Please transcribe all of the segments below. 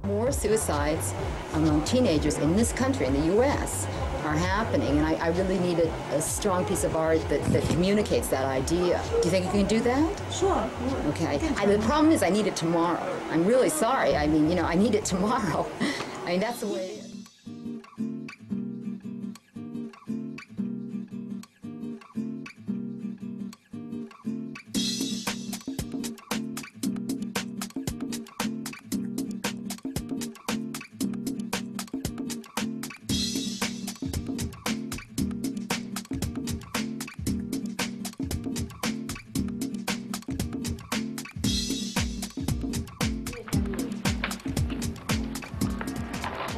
More suicides among teenagers in this country, in the U.S., are happening, and I really need a strong piece of art that communicates that idea. Do you think you can do that? Sure. Okay. The problem is I need it tomorrow. I'm really sorry. I mean, you know, I need it tomorrow. I mean, that's the way it is.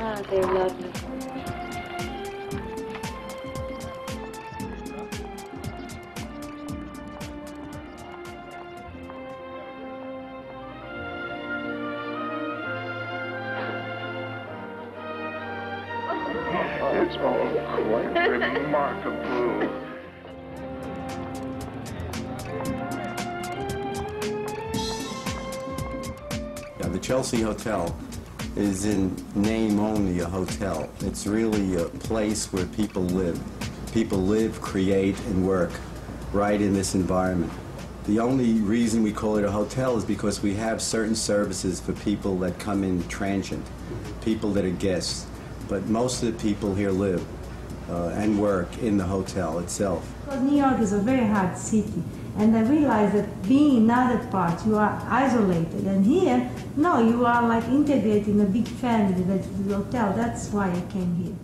Ah, they're lovely. It's all quite remarkable. The Chelsea Hotel is in name only a hotel. It's really a place where people live. People live, create, and work right in this environment. The only reason we call it a hotel is because we have certain services for people that come in transient, people that are guests. But most of the people here live and work in the hotel itself. Because New York is a very hard city, and I realized that being in other parts, you are isolated, and here, no, you are like integrated in a big family that's the hotel. That's why I came here.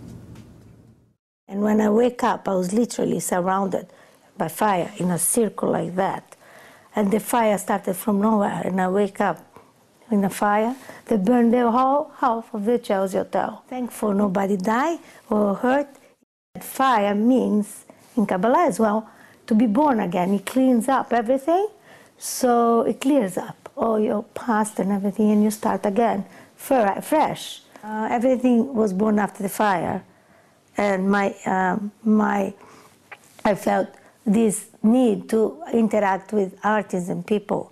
And when I wake up, I was literally surrounded by fire in a circle like that. And the fire started from nowhere, and I wake up in a fire. They burned the whole half of the Chelsea Hotel. Thankful nobody died or hurt. Fire means, in Kabbalah as well, to be born again. It cleans up everything, so it clears up all your past and everything, and you start again, fresh. Everything was born after the fire, and I felt this need to interact with artists and people,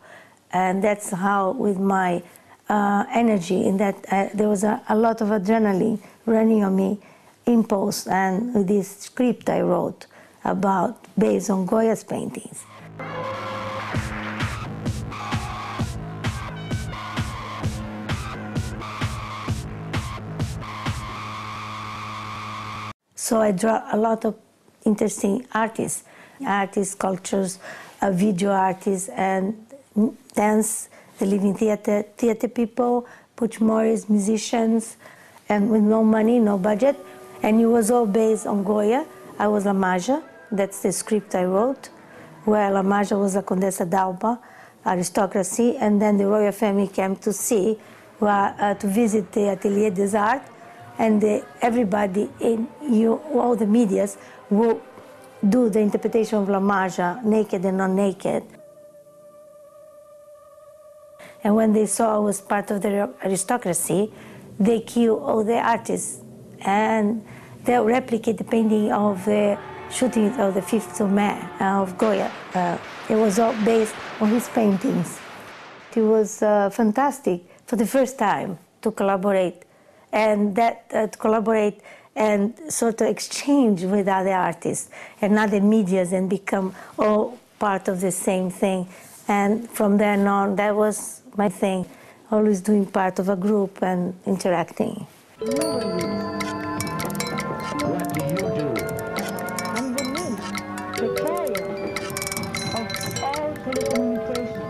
and that's how, with my energy, in that there was a lot of adrenaline running on me, impulse, and with this script I wrote about, based on Goya's paintings. So I draw a lot of interesting artists, sculptures, video artists, and dance, the living theater people, Butch Morris, musicians, and with no money, no budget. And it was all based on Goya. I was La Maja, that's the script I wrote, where La Maja was a Condessa d'Alba, aristocracy, and then the royal family came to see, to visit the Atelier des Arts, and everybody, all the medias, will do the interpretation of La Maja, naked and non-naked. And when they saw I was part of the aristocracy, they killed all the artists, and they replicate the painting of the shooting of the 5th of May of Goya. It was all based on his paintings. It was fantastic for the first time to collaborate, and and sort of exchange with other artists and other medias and become all part of the same thing. And from then on, that was my thing, always doing part of a group and interacting. What do you do? I'm the lead, the carrier of all telecommunications.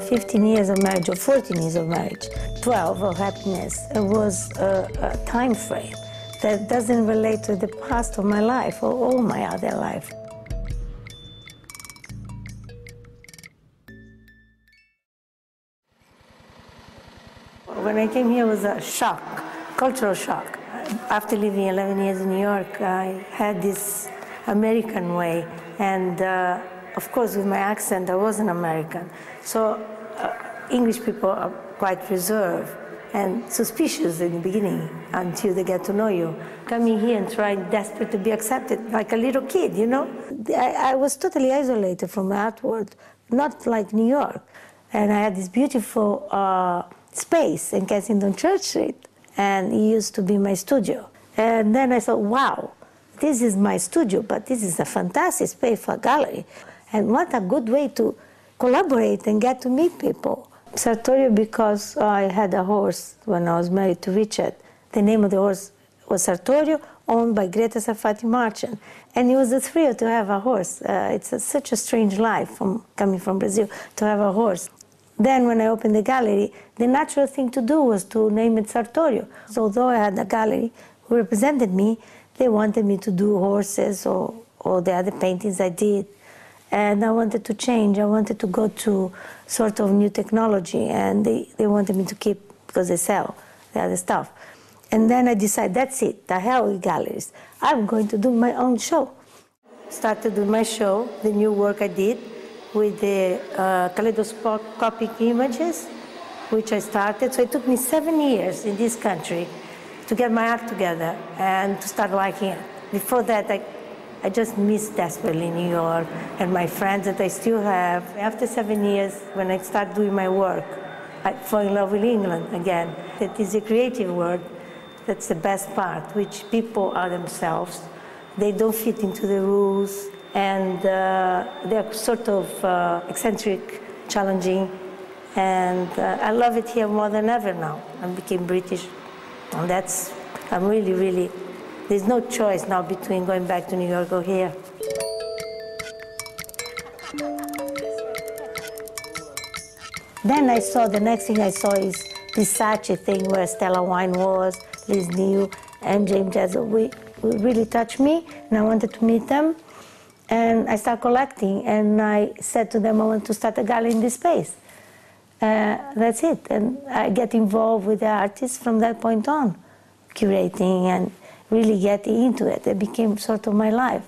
15 years of marriage or 14 years of marriage, 12 of happiness. It was a time frame that doesn't relate to the past of my life or all my other life. When I came here, it was a shock, cultural shock. After living 11 years in New York, I had this American way, and of course with my accent, I wasn't American. So English people are quite reserved, and suspicious in the beginning until they get to know you. Coming here and trying desperate to be accepted, like a little kid, you know? I was totally isolated from the art world, not like New York. And I had this beautiful space in Kensington Church Street, and it used to be my studio. And then I thought, wow, this is my studio, but this is a fantastic space for a gallery. And what a good way to collaborate and get to meet people. Sartorio, because I had a horse when I was married to Richard. The name of the horse was Sartorio, owned by Gretta Sarfaty merchant. And it was a thrill to have a horse. It's such a strange life coming from Brazil to have a horse. Then when I opened the gallery, the natural thing to do was to name it Sartorio. So although I had a gallery who represented me, they wanted me to do horses or the other paintings I did. And I wanted to change. I wanted to go to sort of new technology, and they wanted me to keep, because they sell the other stuff. And then I decided, that's it, the hell with galleries. I'm going to do my own show. Started with my show, the new work I did with the kaleidoscopic images, which I started. So it took me 7 years in this country to get my act together and to start liking it. Before that, I just missed desperately New York and my friends that I still have. After 7 years, when I start doing my work, I fall in love with England again. It is a creative world. That's the best part, which people are themselves. They don't fit into the rules, and they're sort of eccentric, challenging, and I love it here more than ever now. I became British, and I'm really, there's no choice now between going back to New York or here. Then the next thing I saw is this Saatchi thing where Stella Wine was, Liz Neal, and James Jezo. Really touched me, and I wanted to meet them. And I started collecting, and I said to them, I want to start a gallery in this space. That's it. And I get involved with the artists from that point on, curating and really getting into it. It became sort of my life.